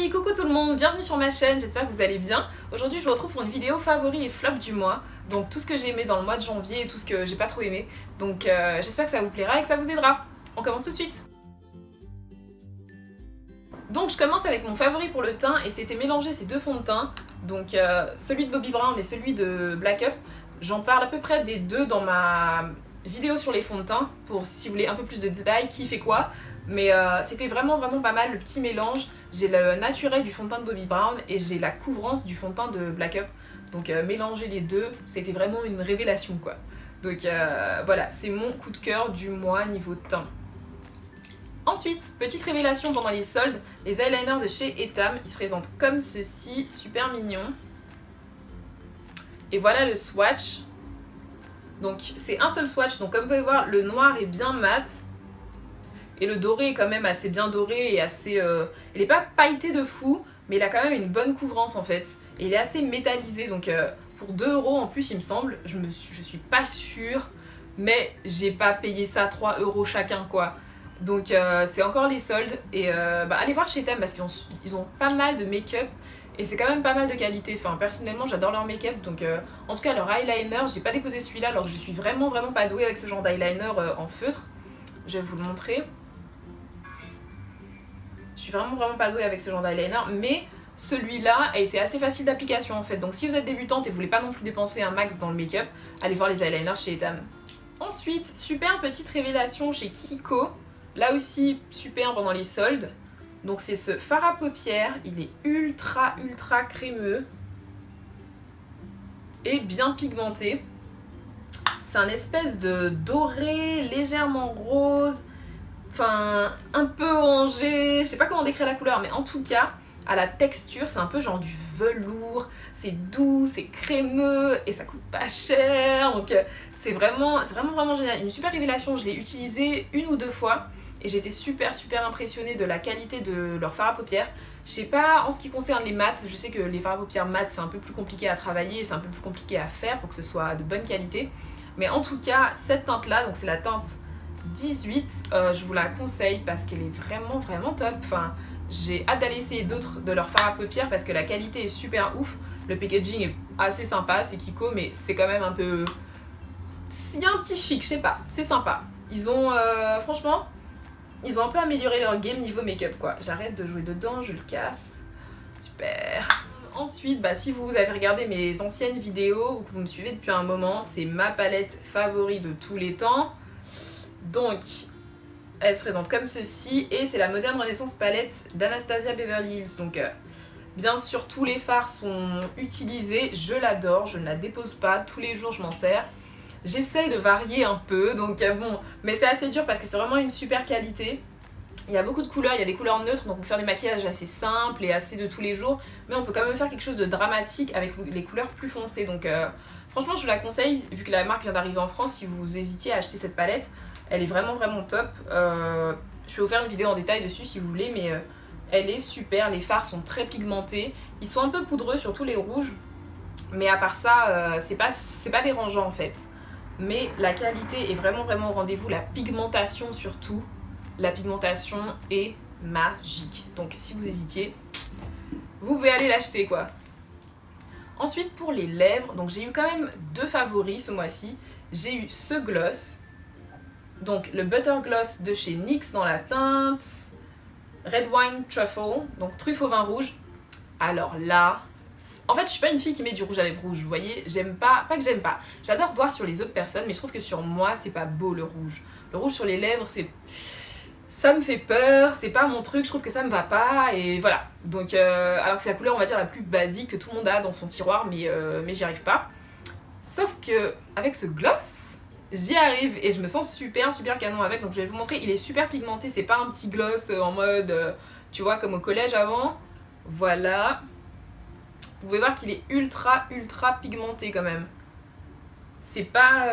Hey, coucou tout le monde, bienvenue sur ma chaîne, j'espère que vous allez bien. Aujourd'hui je vous retrouve pour une vidéo favoris et flop du mois. Donc tout ce que j'ai aimé dans le mois de janvier et tout ce que j'ai pas trop aimé. Donc j'espère que ça vous plaira et que ça vous aidera. On commence tout de suite. Donc je commence avec mon favori pour le teint et c'était mélanger ces deux fonds de teint. Donc celui de Bobbi Brown et celui de Black Up. J'en parle à peu près des deux dans ma vidéo sur les fonds de teint pour si vous voulez un peu plus de détails, qui fait quoi. Mais c'était vraiment pas mal le petit mélange. J'ai le naturel du fond de teint de Bobbi Brown et j'ai la couvrance du fond de teint de Black Up. Donc mélanger les deux, c'était vraiment une révélation quoi. Donc voilà, c'est mon coup de cœur du mois niveau teint. Ensuite, petite révélation pendant les soldes, les eyeliners de chez Etam, ils se présentent comme ceci, super mignon. Et voilà le swatch. Donc c'est un seul swatch, donc comme vous pouvez voir, le noir est bien mat. Et le doré est quand même assez bien doré et assez... il n'est pas pailleté de fou, mais il a quand même une bonne couvrance en fait. Et il est assez métallisé, donc pour 2 € en plus il me semble, je suis pas sûre, mais j'ai pas payé ça 3 € chacun quoi. Donc c'est encore les soldes, et allez voir chez Etam parce qu'ils ont pas mal de make-up. Et c'est quand même pas mal de qualité, enfin personnellement j'adore leur make-up, donc en tout cas leur eyeliner, j'ai pas déposé celui-là alors que je suis vraiment pas douée avec ce genre d'eyeliner en feutre. Je vais vous le montrer. Je suis vraiment pas douée avec ce genre d'eyeliner, mais celui-là a été assez facile d'application en fait. Donc si vous êtes débutante et vous voulez pas non plus dépenser un max dans le make-up, allez voir les eyeliners chez Etam. Ensuite, super petite révélation chez Kiko, là aussi super pendant les soldes. Donc c'est ce fard à paupières, il est ultra crémeux et bien pigmenté. C'est un espèce de doré légèrement rose. Enfin, un peu orangé, je sais pas comment décrire la couleur, mais en tout cas, à la texture, c'est un peu genre du velours, c'est doux, c'est crémeux, et ça coûte pas cher, donc c'est vraiment génial. Une super révélation, je l'ai utilisé 1 ou 2 fois, et j'étais super impressionnée de la qualité de leur fard à paupières. Je sais pas, en ce qui concerne les mats, je sais que les fards à paupières mat, c'est un peu plus compliqué à travailler, c'est un peu plus compliqué à faire pour que ce soit de bonne qualité. Mais en tout cas, cette teinte-là, donc c'est la teinte 18, je vous la conseille parce qu'elle est vraiment top. Enfin, j'ai hâte d'aller essayer d'autres de leurs fards à paupières parce que la qualité est super ouf. Le packaging est assez sympa, c'est Kiko, mais c'est quand même un peu... Il y a un petit chic, je sais pas, c'est sympa. Ils ont, franchement, ils ont un peu amélioré leur game niveau make-up quoi. J'arrête de jouer dedans, je le casse. Super. Ensuite, si vous avez regardé mes anciennes vidéos ou que vous me suivez depuis un moment, c'est ma palette favorite de tous les temps. Donc, elle se présente comme ceci et c'est la Modern Renaissance palette d'Anastasia Beverly Hills. Donc, bien sûr, tous les fards sont utilisés. Je l'adore, je ne la dépose pas. Tous les jours, je m'en sers. J'essaye de varier un peu, donc bon, mais c'est assez dur parce que c'est vraiment une super qualité. Il y a beaucoup de couleurs, il y a des couleurs neutres, donc on peut faire des maquillages assez simples et assez de tous les jours, mais on peut quand même faire quelque chose de dramatique avec les couleurs plus foncées. Donc franchement, je vous la conseille, vu que la marque vient d'arriver en France, si vous hésitiez à acheter cette palette, elle est vraiment top. Je vais vous faire une vidéo en détail dessus si vous voulez, mais elle est super. Les fards sont très pigmentés, ils sont un peu poudreux, surtout les rouges, mais à part ça, c'est pas dérangeant en fait. Mais la qualité est vraiment au rendez-vous, la pigmentation surtout. La pigmentation est magique. Donc si vous hésitiez, vous pouvez aller l'acheter quoi. Ensuite pour les lèvres, donc j'ai eu quand même 2 favoris ce mois-ci. J'ai eu ce gloss, donc le Butter Gloss de chez NYX dans la teinte Red Wine Truffle, donc truffe au vin rouge. Alors là, en fait je suis pas une fille qui met du rouge à lèvres rouge, vous voyez, j'aime pas que j'aime pas. J'adore voir sur les autres personnes, mais je trouve que sur moi c'est pas beau le rouge. Le rouge sur les lèvres ça me fait peur, c'est pas mon truc, je trouve que ça me va pas, et voilà. Donc, alors que c'est la couleur, on va dire, la plus basique que tout le monde a dans son tiroir, mais j'y arrive pas. Sauf que avec ce gloss, j'y arrive, et je me sens super canon avec, donc je vais vous montrer, il est super pigmenté, c'est pas un petit gloss en mode, tu vois, comme au collège avant. Voilà. Vous pouvez voir qu'il est ultra pigmenté quand même. C'est pas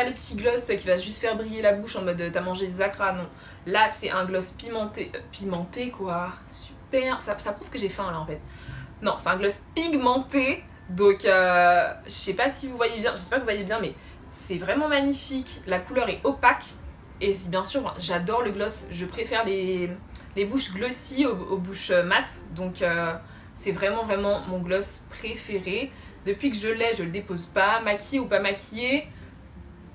les petits gloss qui va juste faire briller la bouche en mode t'as mangé des acras, non. Là c'est un gloss pimenté quoi, super, ça prouve que j'ai faim là en fait. Non, c'est un gloss pigmenté, donc je sais pas si vous voyez bien, j'espère que vous voyez bien, mais c'est vraiment magnifique. La couleur est opaque et bien sûr j'adore le gloss, je préfère les les bouches glossy aux bouches mates. Donc c'est vraiment mon gloss préféré. Depuis que je l'ai, je le dépose pas. Maquillé ou pas maquillé,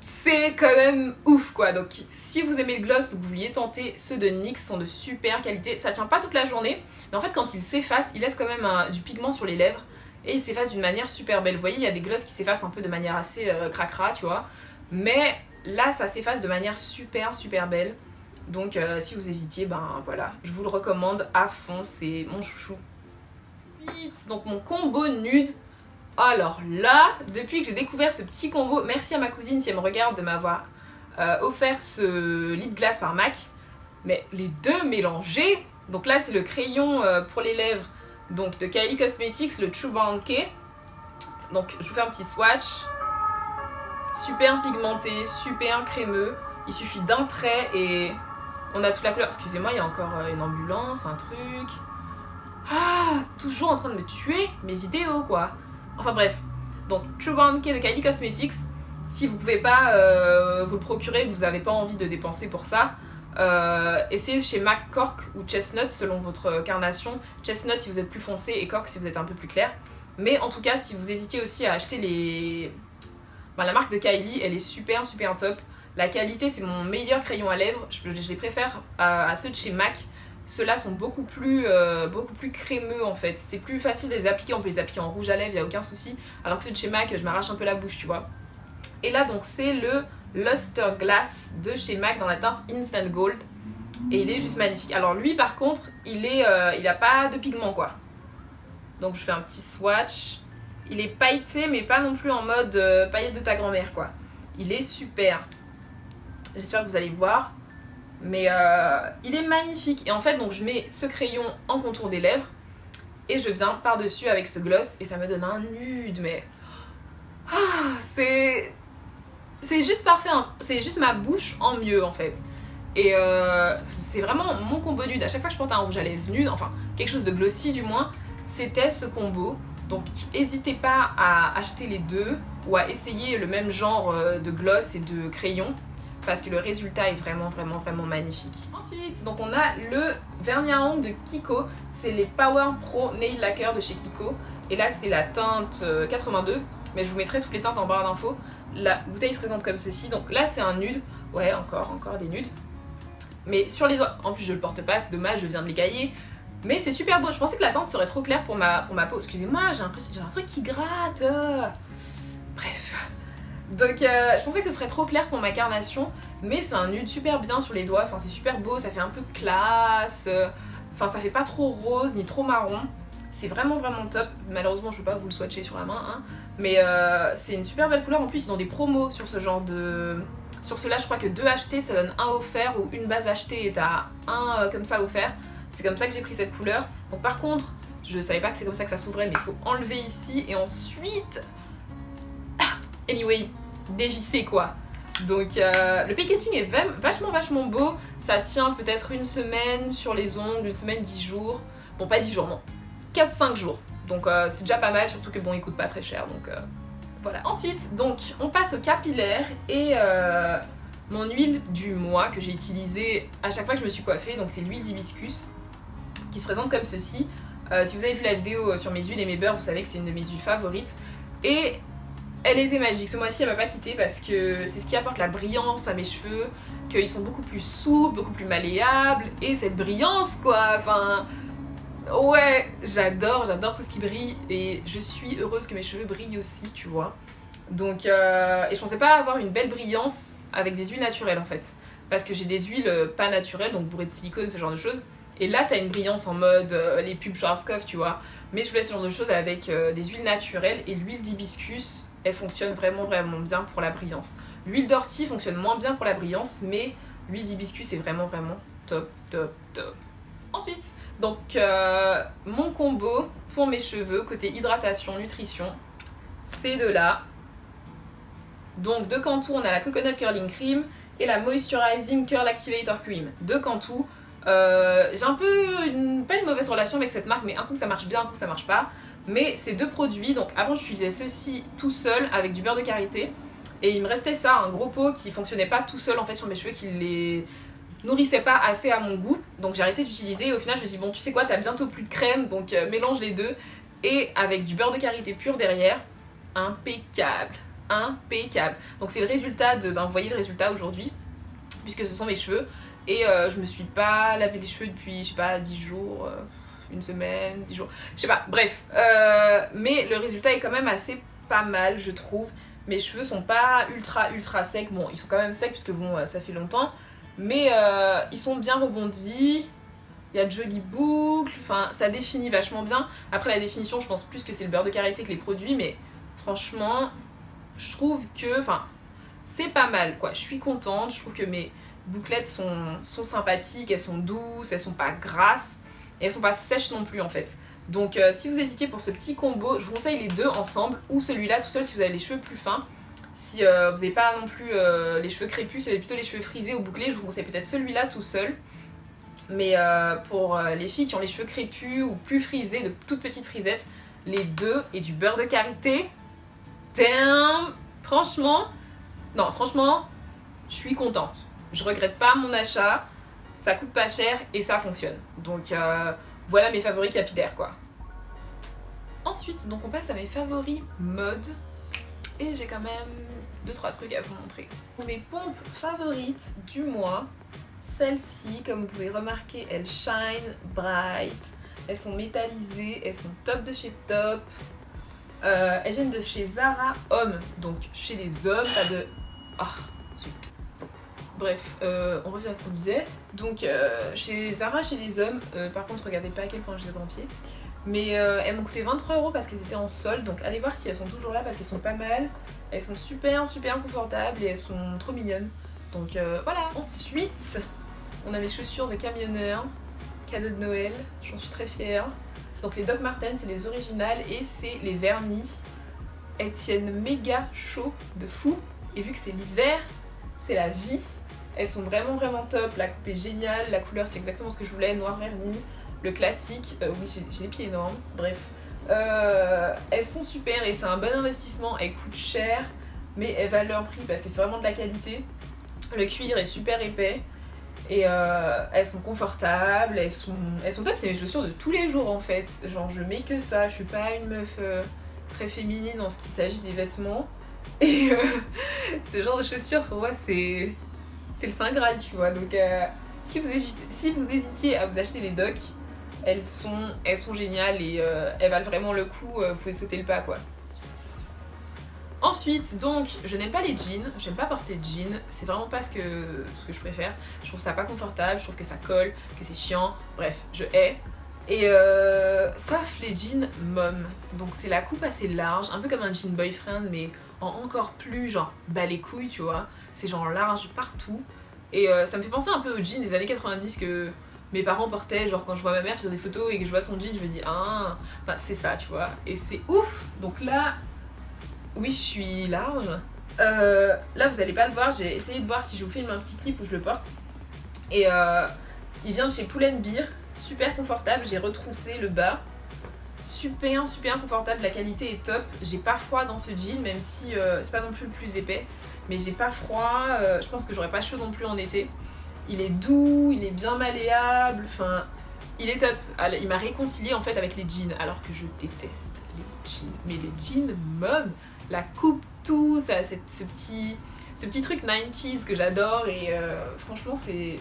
c'est quand même ouf quoi. Donc si vous aimez le gloss ou que vous vouliez tenter, ceux de NYX sont de super qualité. Ça tient pas toute la journée, mais en fait quand il s'efface, il laisse quand même du pigment sur les lèvres. Et il s'efface d'une manière super belle. Vous voyez, il y a des gloss qui s'effacent un peu de manière assez cracra, tu vois. Mais là, ça s'efface de manière super belle. Donc si vous hésitiez, ben voilà, je vous le recommande à fond, c'est mon chouchou. Donc mon combo nude. Alors là, depuis que j'ai découvert ce petit combo, merci à ma cousine si elle me regarde de m'avoir offert ce lip gloss par MAC. Mais les deux mélangés, donc là c'est le crayon pour les lèvres donc de Kylie Cosmetics, le True Brown Key. Donc je vous fais un petit swatch. Super pigmenté, super crémeux. Il suffit d'un trait et on a toute la couleur. Excusez-moi, il y a encore une ambulance, un truc. Ah, toujours en train de me tuer mes vidéos quoi. Enfin bref, donc True Brown Key de Kylie Cosmetics. Si vous pouvez pas vous le procurer, que vous n'avez pas envie de dépenser pour ça, essayez chez MAC, Cork ou Chestnut selon votre carnation. Chestnut si vous êtes plus foncé et Cork si vous êtes un peu plus clair. Mais en tout cas, si vous hésitez aussi à acheter les... la marque de Kylie, elle est super top. La qualité, c'est mon meilleur crayon à lèvres. Je les préfère à ceux de chez MAC. Ceux-là sont beaucoup plus crémeux en fait. C'est plus facile de les appliquer, on peut les appliquer en rouge à lèvres, il n'y a aucun souci. Alors que ceux de chez MAC, je m'arrache un peu la bouche, tu vois. Et là, donc, c'est le Luster Glass de chez MAC dans la teinte Instant Gold. Et il est juste magnifique. Alors lui, par contre, il a pas de pigment, quoi. Donc je fais un petit swatch. Il est pailleté, mais pas non plus en mode paillette de ta grand-mère, quoi. Il est super. J'espère que vous allez voir. Mais il est magnifique. Et en fait, donc je mets ce crayon en contour des lèvres. Et je viens par-dessus avec ce gloss. Et ça me donne un nude, mais... c'est juste parfait, hein. C'est juste ma bouche en mieux, en fait. Et c'est vraiment mon combo nude. À chaque fois que je porte un rouge à lèvres nude, enfin, quelque chose de glossy du moins, c'était ce combo. Donc n'hésitez pas à acheter les deux ou à essayer le même genre de gloss et de crayon, parce que le résultat est vraiment magnifique. Ensuite, donc on a le vernis à ongles de Kiko. C'est les Power Pro Nail Lacquer de chez Kiko. Et là, c'est la teinte 82. Mais je vous mettrai toutes les teintes en barre d'infos. La bouteille se présente comme ceci. Donc là, c'est un nude. Ouais, encore des nudes. Mais sur les doigts. En plus, je le porte pas, c'est dommage, je viens de l'écailler. Mais c'est super beau. Je pensais que la teinte serait trop claire pour ma peau. Excusez-moi, j'ai l'impression que j'ai un truc qui gratte. Bref. Donc je pensais que ce serait trop clair pour ma carnation, mais c'est un nude super bien sur les doigts, enfin c'est super beau, ça fait un peu classe, enfin ça fait pas trop rose ni trop marron, c'est vraiment top. Malheureusement je peux pas vous le swatcher sur la main, hein. Mais c'est une super belle couleur. En plus ils ont des promos sur ce genre de... Sur ceux-là je crois que 2 achetés ça donne 1 offert, ou une base achetée et t'as 1 comme ça offert. C'est comme ça que j'ai pris cette couleur. Donc par contre, je savais pas que c'est comme ça que ça s'ouvrait, mais il faut enlever ici et ensuite... Anyway, dévisser quoi. Donc le packaging est vachement beau. Ça tient peut-être une semaine sur les ongles, une semaine, 10 jours. Bon, pas 10 jours, non. 4-5 jours. Donc c'est déjà pas mal, surtout que bon, il coûte pas très cher. Donc voilà. Ensuite, donc, on passe au capillaire et mon huile du mois que j'ai utilisée à chaque fois que je me suis coiffée. Donc c'est l'huile d'hibiscus qui se présente comme ceci. Si vous avez vu la vidéo sur mes huiles et mes beurres, vous savez que c'est une de mes huiles favorites. Et elle était magique. Ce mois-ci, elle m'a pas quittée parce que c'est ce qui apporte la brillance à mes cheveux, qu'ils sont beaucoup plus souples, beaucoup plus malléables, et cette brillance, quoi. Enfin, ouais, j'adore tout ce qui brille, et je suis heureuse que mes cheveux brillent aussi, tu vois. Donc, et je pensais pas avoir une belle brillance avec des huiles naturelles, en fait. Parce que j'ai des huiles pas naturelles, donc bourrées de silicone, ce genre de choses. Et là, t'as une brillance en mode les pubs Schwarzkopf, tu vois. Mais je voulais ce genre de choses avec des huiles naturelles, et l'huile d'hibiscus, elle fonctionne vraiment bien pour la brillance. L'huile d'ortie fonctionne moins bien pour la brillance, mais l'huile d'hibiscus est vraiment top. Ensuite, donc mon combo pour mes cheveux, côté hydratation, nutrition, c'est de là. Donc de Cantu, on a la Coconut Curling Cream et la Moisturizing Curl Activator Cream de Cantu. J'ai un peu pas une mauvaise relation avec cette marque, mais un coup ça marche bien, un coup ça marche pas. Mais ces deux produits, donc avant j'utilisais ceux-ci tout seul avec du beurre de karité, et il me restait ça, un gros pot qui fonctionnait pas tout seul en fait sur mes cheveux, qui les nourrissait pas assez à mon goût, donc j'ai arrêté d'utiliser. Et au final, je me suis dit, bon, tu sais quoi, t'as bientôt plus de crème, donc mélange les deux. Et avec du beurre de karité pur derrière, impeccable, impeccable. Donc c'est le résultat de, vous voyez le résultat aujourd'hui, puisque ce sont mes cheveux. Et je me suis pas lavé les cheveux depuis, je sais pas, 10 jours, une semaine, 10 jours, je sais pas, bref. Mais le résultat est quand même assez pas mal, je trouve. Mes cheveux sont pas ultra secs, bon, ils sont quand même secs, puisque bon, ça fait longtemps. Mais ils sont bien rebondis. Il y a de jolies boucles, enfin ça définit vachement bien. Après la définition, je pense plus que c'est le beurre de karité que les produits, mais franchement, je trouve que, c'est pas mal quoi. Je suis contente, je trouve que mes bouclettes sont sympathiques, elles sont douces, elles sont pas grasses, et elles sont pas sèches non plus en fait. Donc si vous hésitiez pour ce petit combo, je vous conseille les deux ensemble, ou celui-là tout seul si vous avez les cheveux plus fins. Si vous n'avez pas non plus les cheveux crépus, si vous avez plutôt les cheveux frisés ou bouclés, je vous conseille peut-être celui-là tout seul. Mais pour les filles qui ont les cheveux crépus ou plus frisés, de toutes petites frisettes, les deux et du beurre de karité, damn, franchement, je suis contente. Je regrette pas mon achat, ça coûte pas cher et ça fonctionne. Donc voilà mes favoris capillaires quoi. Ensuite, donc on passe à mes favoris mode. Et j'ai quand même 2-3 trucs à vous montrer. Mes pompes favorites du mois, celles-ci, comme vous pouvez remarquer, elles shine bright. Elles sont métallisées, elles sont top de chez top. Elles viennent de chez Zara Homme, donc chez les hommes, pas de... Ah, zut. Bref, on revient à ce qu'on disait. Donc chez Zara, chez les hommes, par contre regardez pas à quel point je les ai en pied. Mais elles m'ont coûté 23 € parce qu'elles étaient en solde, donc allez voir si elles sont toujours là parce qu'elles sont pas mal. Elles sont super confortables et elles sont trop mignonnes. Donc voilà. Ensuite, on a mes chaussures de camionneur, cadeau de Noël, j'en suis très fière. Donc les Doc Martens, c'est les originales et c'est les vernis. Elles tiennent méga chaud de fou. Et vu que c'est l'hiver, c'est la vie. Elles sont vraiment top, la coupe est géniale, la couleur c'est exactement ce que je voulais, noir verni. Le classique, oui j'ai les pieds énormes, bref. Elles sont super et c'est un bon investissement, elles coûtent cher, mais elles valent leur prix parce que c'est vraiment de la qualité. Le cuir est super épais et elles sont confortables, elles sont top, c'est mes chaussures de tous les jours en fait. Genre je mets que ça, je suis pas une meuf très féminine en ce qui s'agit des vêtements. Et ce genre de chaussures pour moi c'est le saint graal tu vois. Donc si vous hésitiez à vous acheter les Doc, elles sont géniales et elles valent vraiment le coup, vous pouvez sauter le pas quoi. Ensuite, donc, je n'aime pas les jeans, j'aime pas porter de jeans, c'est vraiment pas ce que je préfère. Je trouve ça pas confortable, je trouve que ça colle, que c'est chiant, bref, je hais. Et sauf les jeans mom, donc c'est la coupe assez large, un peu comme un jean boyfriend mais en encore plus genre bas les couilles tu vois. C'est genre large partout et ça me fait penser un peu aux jeans des années 90 que mes parents portaient, genre quand je vois ma mère sur des photos et que je vois son jean, je me dis ah, c'est ça tu vois, et c'est ouf. Donc là, oui je suis large. Là vous allez pas le voir, j'ai essayé de voir si je vous filme un petit clip où je le porte. Et il vient de chez Pull&Bear, super confortable, j'ai retroussé le bas. Super confortable, la qualité est top. J'ai pas froid dans ce jean, même si c'est pas non plus le plus épais. Mais j'ai pas froid, je pense que j'aurais pas chaud non plus en été. Il est doux, il est bien malléable, enfin, il est top. Il m'a réconcilié en fait avec les jeans, alors que je déteste les jeans. Mais les jeans mom, la coupe, tout, ça, ce petit truc 90s que j'adore et franchement c'est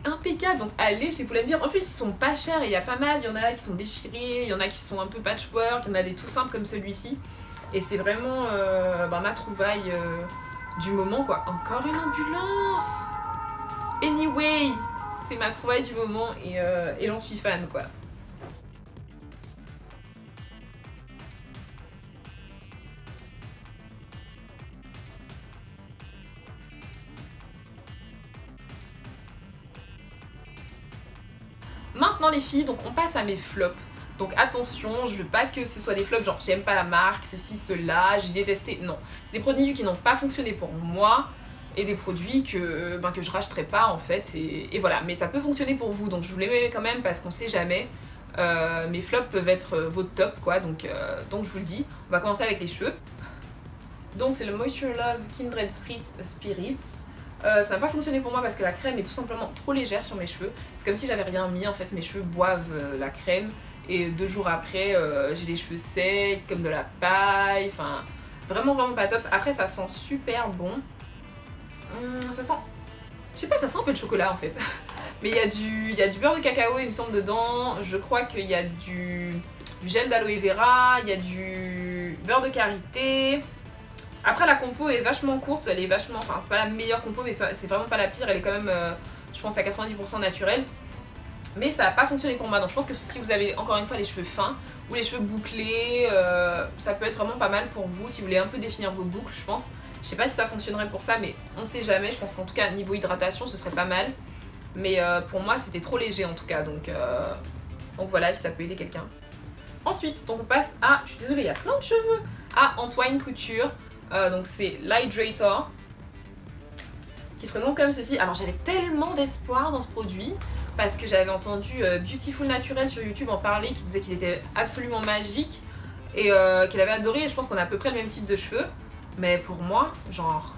impeccable. Donc allez chez Pull&Bear. En plus ils sont pas chers et il y a pas mal, il y en a qui sont déchirés, il y en a qui sont un peu patchwork, il y en a des tout simples comme celui-ci. Et c'est vraiment ma trouvaille du moment quoi. Encore une ambulance. Anyway, c'est ma trouvaille du moment et j'en suis fan quoi. Maintenant les filles, donc on passe à mes flops. Donc attention, je veux pas que ce soit des flops genre j'aime pas la marque, ceci, cela, j'ai détesté. Non, c'est des produits qui n'ont pas fonctionné pour moi et des produits que je rachèterai pas en fait et voilà. Mais ça peut fonctionner pour vous, donc je vous les mets quand même parce qu'on sait jamais. Mes flops peuvent être vos tops quoi, donc je vous le dis. On va commencer avec les cheveux. Donc c'est le Moisture Love Kindred Spirits. Ça n'a pas fonctionné pour moi parce que la crème est tout simplement trop légère sur mes cheveux. C'est comme si j'avais rien mis, en fait mes cheveux boivent la crème et 2 jours après j'ai les cheveux secs comme de la paille, enfin vraiment pas top. Après ça sent super bon, ça sent, je sais pas, ça sent un peu de chocolat en fait. Mais il y a du beurre de cacao il me semble dedans, je crois qu'il y a du gel d'aloe vera, il y a du beurre de karité. Après la compo est vachement courte, elle est vachement, enfin c'est pas la meilleure compo mais c'est vraiment pas la pire, elle est quand même je pense à 90% naturelle. Mais ça n'a pas fonctionné pour moi, donc je pense que si vous avez encore une fois les cheveux fins ou les cheveux bouclés, ça peut être vraiment pas mal pour vous si vous voulez un peu définir vos boucles, je pense. Je sais pas si ça fonctionnerait pour ça, mais on sait jamais, je pense qu'en tout cas niveau hydratation ce serait pas mal. Mais pour moi c'était trop léger en tout cas, donc voilà, si ça peut aider quelqu'un. Ensuite, donc on passe à, je suis désolée il y a plein de cheveux, à Antoine Couture. Donc c'est l'Hydrator qui se présente comme ceci. Alors j'avais tellement d'espoir dans ce produit parce que j'avais entendu Beautiful Naturel sur YouTube en parler, qui disait qu'il était absolument magique et qu'elle avait adoré. Je pense qu'on a à peu près le même type de cheveux, mais pour moi genre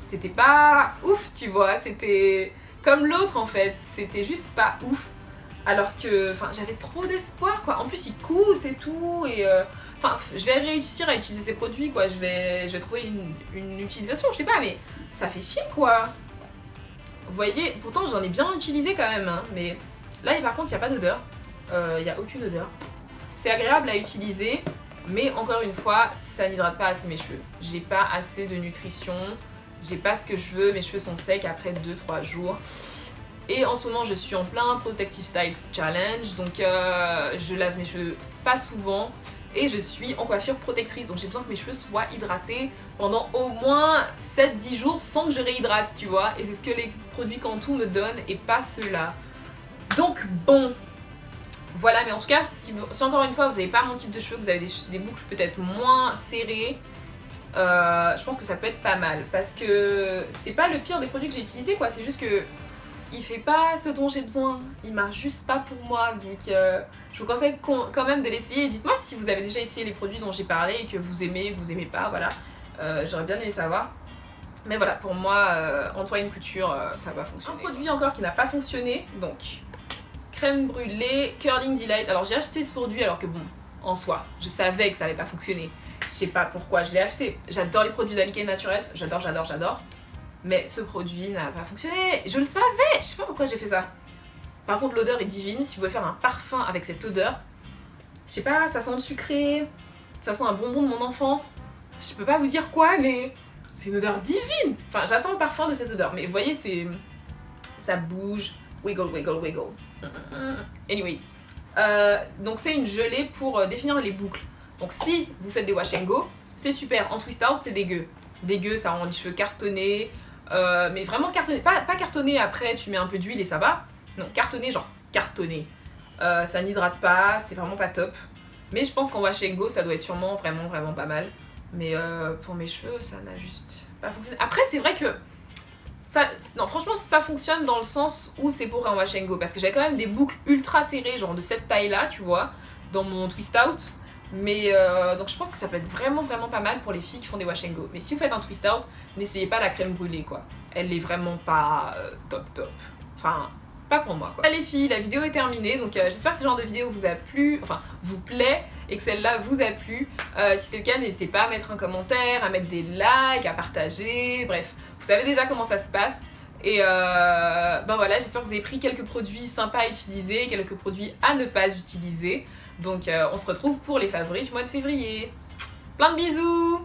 c'était pas ouf, tu vois, c'était comme l'autre en fait, c'était juste pas ouf. Alors que j'avais trop d'espoir quoi, en plus il coûte et tout et je vais réussir à utiliser ces produits quoi, je vais trouver une utilisation, je sais pas, mais ça fait chier quoi. Vous voyez, pourtant j'en ai bien utilisé quand même, hein, mais là par contre il n'y a pas d'odeur, il n'y a aucune odeur. C'est agréable à utiliser, mais encore une fois, ça n'hydrate pas assez mes cheveux. J'ai pas assez de nutrition, j'ai pas ce que je veux, mes cheveux sont secs après 2-3 jours. Et en ce moment je suis en plein Protective Styles Challenge, donc je lave mes cheveux pas souvent. Et je suis en coiffure protectrice, donc j'ai besoin que mes cheveux soient hydratés pendant au moins 7-10 jours sans que je réhydrate, tu vois. Et c'est ce que les produits Cantu me donnent et pas ceux-là. Donc bon, voilà, mais en tout cas, si encore une fois vous n'avez pas mon type de cheveux, que vous avez des boucles peut-être moins serrées, je pense que ça peut être pas mal. Parce que c'est pas le pire des produits que j'ai utilisés quoi, c'est juste que il fait pas ce dont j'ai besoin, il marche juste pas pour moi, donc je vous conseille quand même de l'essayer. Dites-moi si vous avez déjà essayé les produits dont j'ai parlé et que vous aimez pas, voilà. J'aurais bien aimé savoir. Mais voilà, pour moi, Antoine Couture, ça va fonctionner. Un produit encore qui n'a pas fonctionné, donc crème brûlée, Curling Delight. Alors j'ai acheté ce produit alors que bon, en soi, je savais que ça allait pas fonctionner. Je sais pas pourquoi je l'ai acheté. J'adore les produits d'Alicane Naturals, j'adore. Mais ce produit n'a pas fonctionné, je le savais, je sais pas pourquoi j'ai fait ça. Par contre l'odeur est divine, si vous pouvez faire un parfum avec cette odeur, je sais pas, ça sent le sucré, ça sent un bonbon de mon enfance, je peux pas vous dire quoi, mais c'est une odeur divine. Enfin j'attends le parfum de cette odeur, mais vous voyez ça bouge, wiggle. Anyway, donc c'est une gelée pour définir les boucles. Donc si vous faites des wash and go, c'est super, en twist out c'est dégueu, ça rend les cheveux cartonnés. Mais vraiment cartonné, pas cartonné après tu mets un peu d'huile et ça va. Non, cartonné, genre cartonné. Ça n'hydrate pas, c'est vraiment pas top. Mais je pense qu'en wash and go ça doit être sûrement vraiment pas mal. Mais pour mes cheveux ça n'a juste pas fonctionné. Après c'est vrai que non franchement ça fonctionne dans le sens où c'est pour un wash and go. Parce que j'avais quand même des boucles ultra serrées, genre de cette taille là tu vois, dans mon twist out. Mais donc je pense que ça peut être vraiment pas mal pour les filles qui font des wash and go. Mais si vous faites un twist out, n'essayez pas la crème brûlée quoi. Elle est vraiment pas top. Enfin, pas pour moi quoi. Les filles, la vidéo est terminée. Donc j'espère que ce genre de vidéo vous a plu, enfin vous plaît et que celle-là vous a plu. Si c'est le cas, n'hésitez pas à mettre un commentaire, à mettre des likes, à partager. Bref, vous savez déjà comment ça se passe. Et ben voilà, j'espère que vous avez pris quelques produits sympas à utiliser, quelques produits à ne pas utiliser. Donc on se retrouve pour les favoris du mois de février. Plein de bisous!